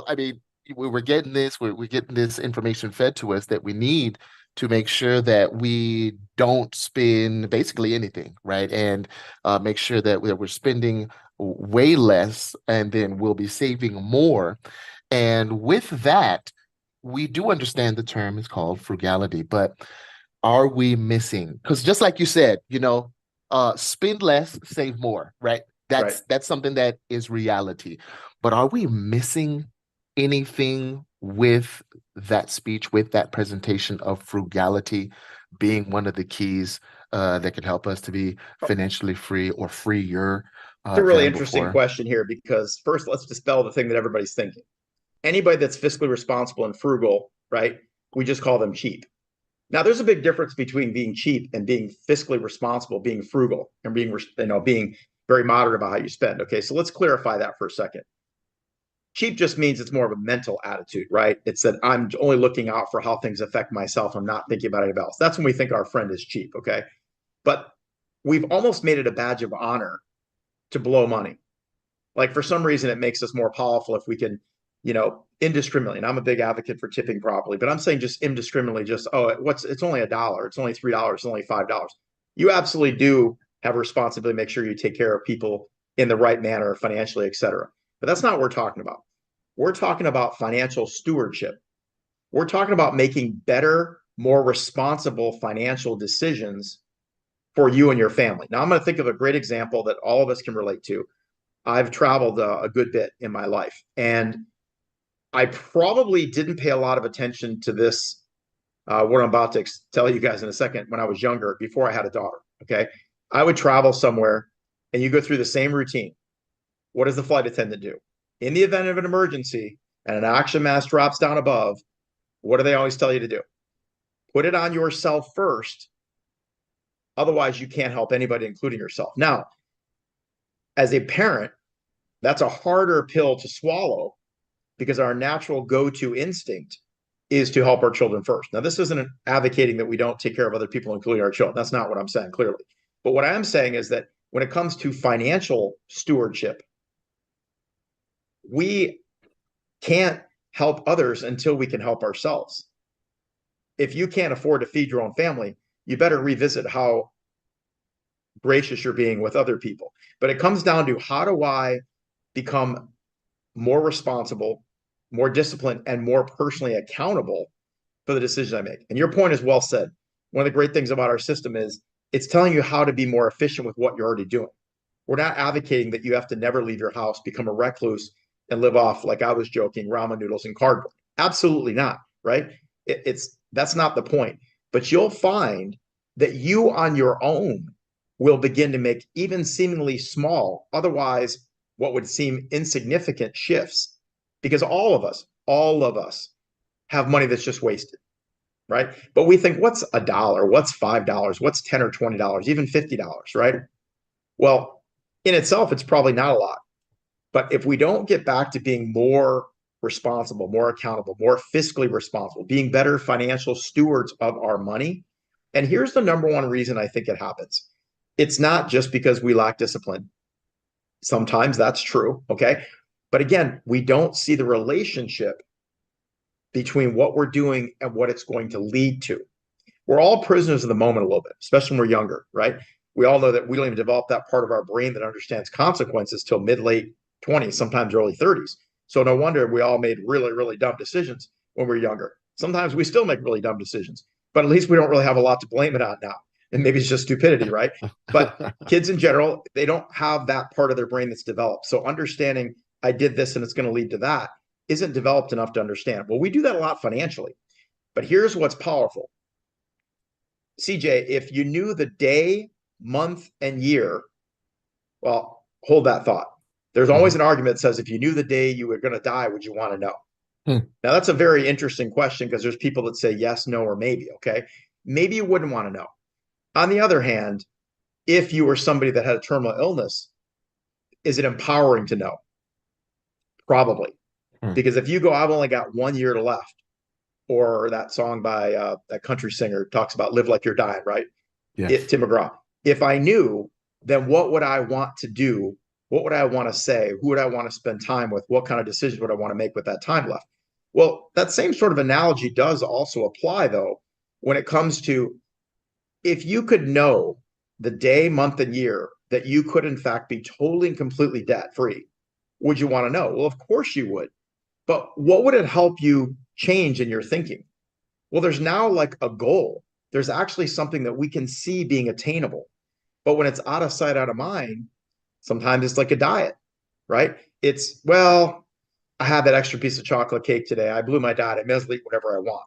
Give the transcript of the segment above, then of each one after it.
I mean, we're getting this, we're getting this information fed to us that we need to make sure that we don't spend basically anything, right? And make sure that we're spending way less and then we'll be saving more. And with that, we do understand the term is called frugality, but are we missing? Because just like you said, spend less, save more, right? Right. That's something that is reality. But are we missing anything with that speech, with that presentation of frugality being one of the keys that can help us to be financially free or freer It's a really than interesting before? question here because first, let's dispel the thing that everybody's thinking. Anybody that's fiscally responsible and frugal, right? We just call them cheap. Now, there's a big difference between being cheap and being fiscally responsible, being frugal, and being very moderate about how you spend. Okay, so let's clarify that for a second. Cheap just means it's more of a mental attitude, right? It's that I'm only looking out for how things affect myself. I'm not thinking about anybody else. That's when we think our friend is cheap. Okay, but we've almost made it a badge of honor to blow money. Like for some reason, it makes us more powerful if we can, indiscriminately. And I'm a big advocate for tipping properly, but I'm saying just indiscriminately, just it's only $1, it's only $3, it's only $5. You absolutely do have a responsibility to make sure you take care of people in the right manner, financially, et cetera. But that's not what we're talking about. We're talking about financial stewardship. We're talking about making better, more responsible financial decisions for you and your family. Now, I'm going to think of a great example that all of us can relate to. I've traveled a good bit in my life, and I probably didn't pay a lot of attention to this, what I'm about to tell you guys in a second, when I was younger, before I had a daughter. Okay. I would travel somewhere and you go through the same routine. What does the flight attendant do? In the event of an emergency and an oxygen mask drops down above, what do they always tell you to do? Put it on yourself first. Otherwise, you can't help anybody, including yourself. Now, as a parent, that's a harder pill to swallow because our natural go-to instinct is to help our children first. Now, this isn't advocating that we don't take care of other people, including our children. That's not what I'm saying, clearly. But what I am saying is that when it comes to financial stewardship, we can't help others until we can help ourselves. If you can't afford to feed your own family, you better revisit how gracious you're being with other people. But it comes down to, how do I become more responsible, more disciplined, and more personally accountable for the decisions I make? And your point is well said. One of the great things about our system is it's telling you how to be more efficient with what you're already doing. We're not advocating that you have to never leave your house, become a recluse, and live off, like I was joking, ramen noodles and cardboard. Absolutely not, right? That's not the point. But you'll find that you on your own will begin to make even seemingly small, otherwise what would seem insignificant shifts, because all of us have money that's just wasted, right? But we think, what's $1? What's $5? What's 10 or $20, even $50, right? Well, in itself, it's probably not a lot. But if we don't get back to being more responsible, more accountable, more fiscally responsible, being better financial stewards of our money, and here's the number one reason I think it happens. It's not just because we lack discipline. Sometimes that's true, okay? But again, we don't see the relationship between what we're doing and what it's going to lead to. We're all prisoners of the moment a little bit, especially when we're younger, right? We all know that we don't even develop that part of our brain that understands consequences till late 20s, sometimes early 30s. So no wonder we all made really, really dumb decisions when we were younger. Sometimes we still make really dumb decisions, but at least we don't really have a lot to blame it on now. And maybe it's just stupidity, right? But kids in general, they don't have that part of their brain that's developed. So understanding I did this and it's going to lead to that isn't developed enough to understand. Well, we do that a lot financially. But here's what's powerful. CJ, if you knew the day, month, and year, well, hold that thought. There's always Mhm. an argument that says if you knew the day you were going to die, would you want to know? Hmm. Now, that's a very interesting question because there's people that say yes, no, or maybe. Okay. Maybe you wouldn't want to know. On the other hand, if you were somebody that had a terminal illness, is it empowering to know? Probably. Hmm. Because if you go, I've only got 1 year to left, or that song by that country singer talks about live like you're dying, right? Yes. Tim McGraw. If I knew, then what would I want to do What would I want to say? Who would I want to spend time with? What kind of decisions would I want to make with that time left? Well, that same sort of analogy does also apply, though, when it comes to if you could know the day, month, and year that you could, in fact, be totally and completely debt free, would you want to know? Well, of course you would. But what would it help you change in your thinking? Well, there's now like a goal. There's actually something that we can see being attainable. But when it's out of sight, out of mind, sometimes it's like a diet, right? It's, well, I had that extra piece of chocolate cake today. I blew my diet. I may as well eat whatever I want.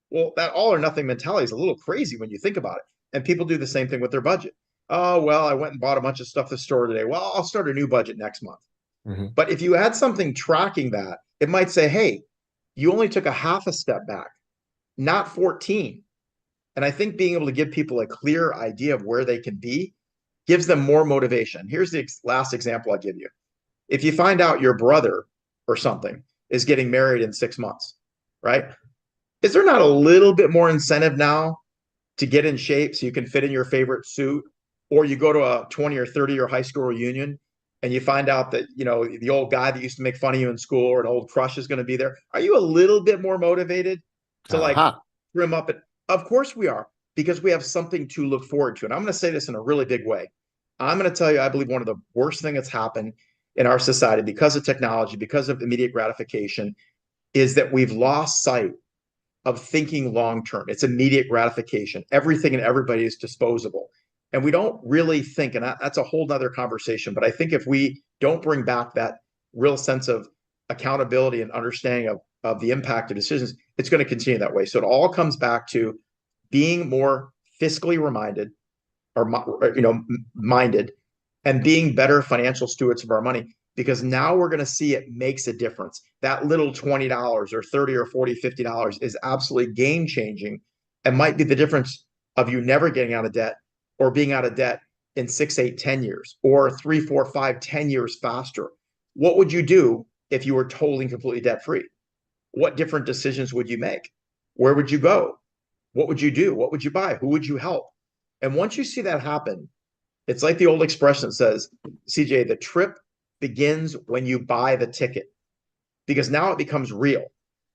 Well, that all or nothing mentality is a little crazy when you think about it. And people do the same thing with their budget. Oh, well, I went and bought a bunch of stuff at the store today. Well, I'll start a new budget next month. Mhm. But if you had something tracking that, it might say, hey, you only took a half a step back, not 14. And I think being able to give people a clear idea of where they can be gives them more motivation. Here's the last example I'll give you. If you find out your brother or something is getting married in 6 months, right? Is there not a little bit more incentive now to get in shape so you can fit in your favorite suit? Or you go to a 20 or 30-year high school reunion and you find out that, the old guy that used to make fun of you in school or an old crush is going to be there. Are you a little bit more motivated to like Aha. trim up it? Of course we are, because we have something to look forward to. And I'm going to say this in a really big way. I'm going to tell you, I believe one of the worst things that's happened in our society because of technology, because of immediate gratification, is that we've lost sight of thinking long term. It's immediate gratification. Everything and everybody is disposable. And we don't really think, and that's a whole nother conversation. But I think if we don't bring back that real sense of accountability and understanding of the impact of decisions, it's going to continue that way. So it all comes back to being more fiscally reminded or minded and being better financial stewards of our money, because now we're going to see it makes a difference. That little $20 or 30 or 40, $50 is absolutely game changing and might be the difference of you never getting out of debt or being out of debt in 6, 8, 10 years or 3, 4, 5, 10 years faster. What would you do if you were totally and completely debt free? What different decisions would you make? Where would you go? What would you do? What would you buy? Who would you help? And once you see that happen, it's like the old expression that says, CJ, the trip begins when you buy the ticket, because now it becomes real.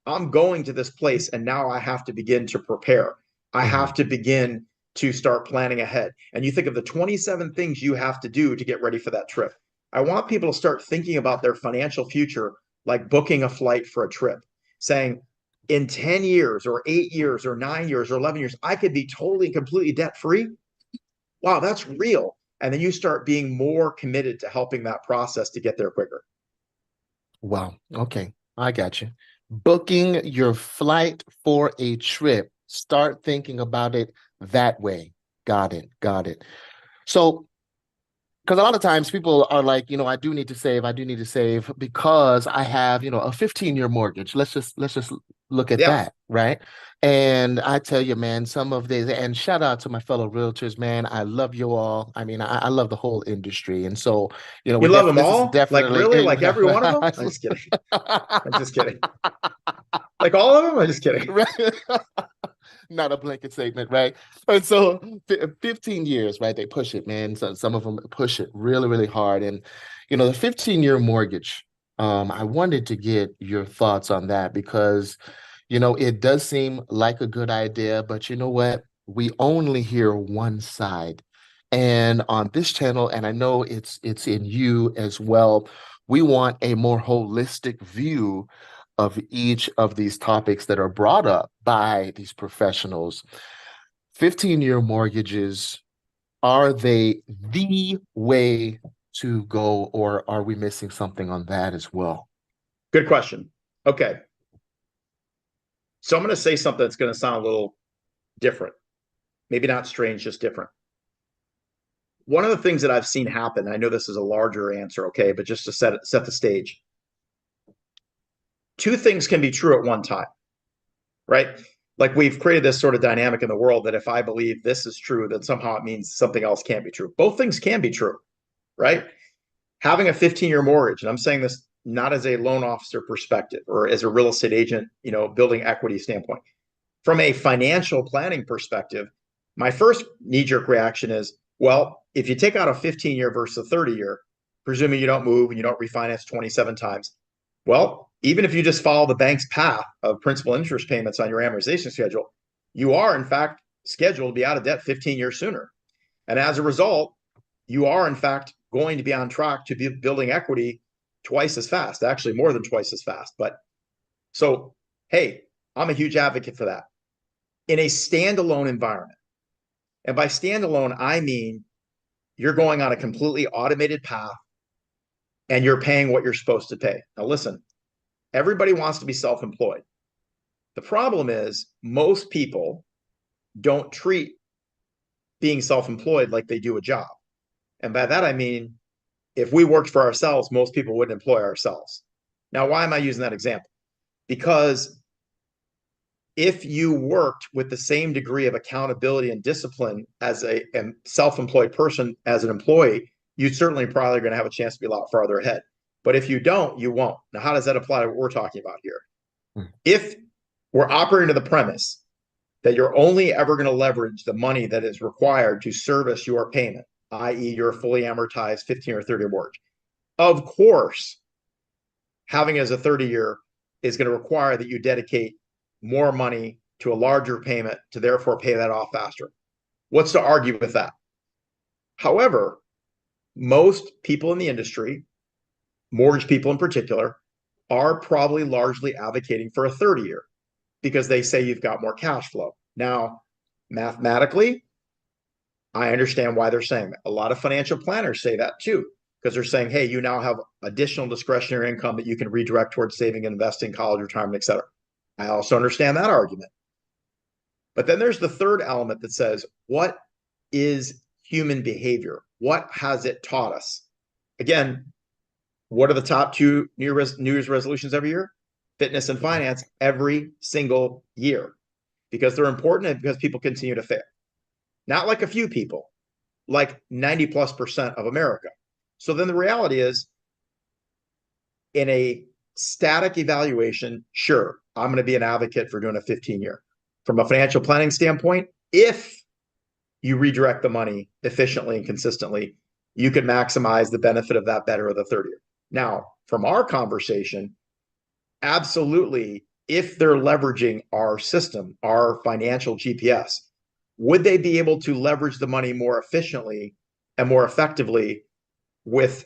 I'm going to this place and now I have to begin to prepare. I Mhm. have to begin to start planning ahead. And you think of the 27 things you have to do to get ready for that trip. I want people to start thinking about their financial future like booking a flight for a trip, saying, in 10 years or 8 years or 9 years or 11 years, I could be totally and completely debt free. Wow, that's real. And then you start being more committed to helping that process to get there quicker. Wow. Okay. I got you. Booking your flight for a trip. Start thinking about it that way. Got it. Got it. So, because a lot of times people are like, I do need to save. I do need to save because I have, a 15-year mortgage. Let's just look at Yeah. that, right? And I tell you, man, some of these, and shout out to my fellow realtors, man. I love you all. I mean, I love the whole industry. And so, You love them this is all? Like definitely really? Like every one of them? I'm just kidding. I'm just kidding. Like all of them? I'm just kidding. right. Not a blanket statement, right? And so 15 years, right? They push it, man. So some of them push it really, really hard. And the 15-year mortgage, I wanted to get your thoughts on that because, it does seem like a good idea, but you know what? We only hear one side. And on this channel, and I know it's in you as well, we want a more holistic view of each of these topics that are brought up by these professionals. 15-year mortgages, are they the way to go, or are we missing something on that as well? Good question. Okay. So I'm going to say something that's going to sound a little different. Maybe not strange, just different. One of the things that I've seen happen, I know this is a larger answer, okay, but just to set the stage. Two things can be true at one time, right? Like we've created this sort of dynamic in the world that if I believe this is true, then somehow it means something else can't be true. Both things can be true, right? Having a 15-year mortgage, and I'm saying this not as a loan officer perspective or as a real estate agent, building equity standpoint. From a financial planning perspective, my first knee-jerk reaction is, well, if you take out a 15-year versus a 30-year, presuming you don't move and you don't refinance 27 times. Well, even if you just follow the bank's path of principal interest payments on your amortization schedule, you are in fact scheduled to be out of debt 15 years sooner. And as a result, you are in fact going to be on track to be building equity twice as fast, actually more than twice as fast. But so, hey, I'm a huge advocate for that in a standalone environment. And by standalone, I mean you're going on a completely automated path and you're paying what you're supposed to pay. Now, listen, everybody wants to be self employed. The problem is, most people don't treat being self employed like they do a job. And by that, I mean, if we worked for ourselves, most people wouldn't employ ourselves. Now, why am I using that example? Because if you worked with the same degree of accountability and discipline as a self-employed person as an employee, you certainly probably going to have a chance to be a lot farther ahead. But if you don't, you won't. Now, how does that apply to what we're talking about here? If we're operating to the premise that you're only ever going to leverage the money that is required to service your payment, i.e., your fully amortized 15 or 30-year mortgage, of course, having as a 30-year is going to require that you dedicate more money to a larger payment to therefore pay that off faster. What's to argue with that? However, most people in the industry, mortgage people in particular, are probably largely advocating for a 30-year because they say you've got more cash flow. Now, mathematically, I understand why they're saying that. A lot of financial planners say that too, because they're saying, hey, you now have additional discretionary income that you can redirect towards saving and investing, college, retirement, et cetera. I also understand that argument. But then there's the third element that says, what is human behavior? What has it taught us? Again, what are the top two New Year's resolutions every year? Fitness and finance every single year, because they're important and because people continue to fail. Not like a few people, like 90+% of America. So then the reality is, in a static evaluation, sure, I'm going to be an advocate for doing a 15-year. From a financial planning standpoint, if you redirect the money efficiently and consistently, you can maximize the benefit of that better of the 30-year. Now, from our conversation, absolutely, if they're leveraging our system, our financial GPS, would they be able to leverage the money more efficiently and more effectively with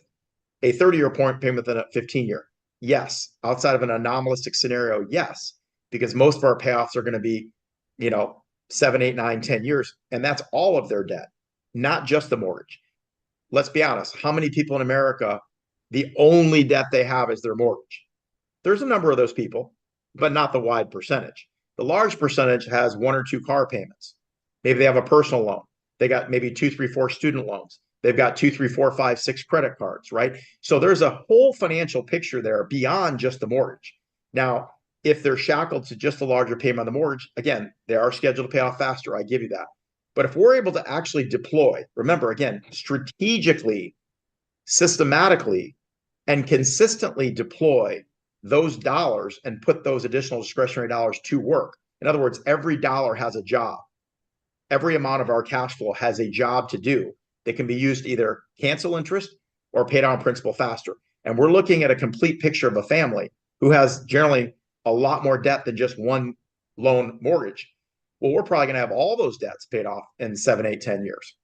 a 30-year point payment than a 15-year? Yes. Outside of an anomalistic scenario, yes, because most of our payoffs are going to be, 7, 8, 9, 10 years. And that's all of their debt, not just the mortgage. Let's be honest. How many people in America, the only debt they have is their mortgage? There's a number of those people, but not the wide percentage. The large percentage has 1 or 2 car payments. Maybe they have a personal loan. They got maybe 2, 3, 4 student loans. They've got 2, 3, 4, 5, 6 credit cards, right? So there's a whole financial picture there beyond just the mortgage. Now, if they're shackled to just the larger payment on the mortgage, again, they are scheduled to pay off faster. I give you that. But if we're able to actually deploy, remember, again, strategically, systematically, and consistently deploy those dollars and put those additional discretionary dollars to work. In other words, every dollar has a job. Every amount of our cash flow has a job to do that can be used to either cancel interest or pay down principal faster. And we're looking at a complete picture of a family who has generally a lot more debt than just one loan mortgage. Well, we're probably going to have all those debts paid off in 7, 8, 10 years.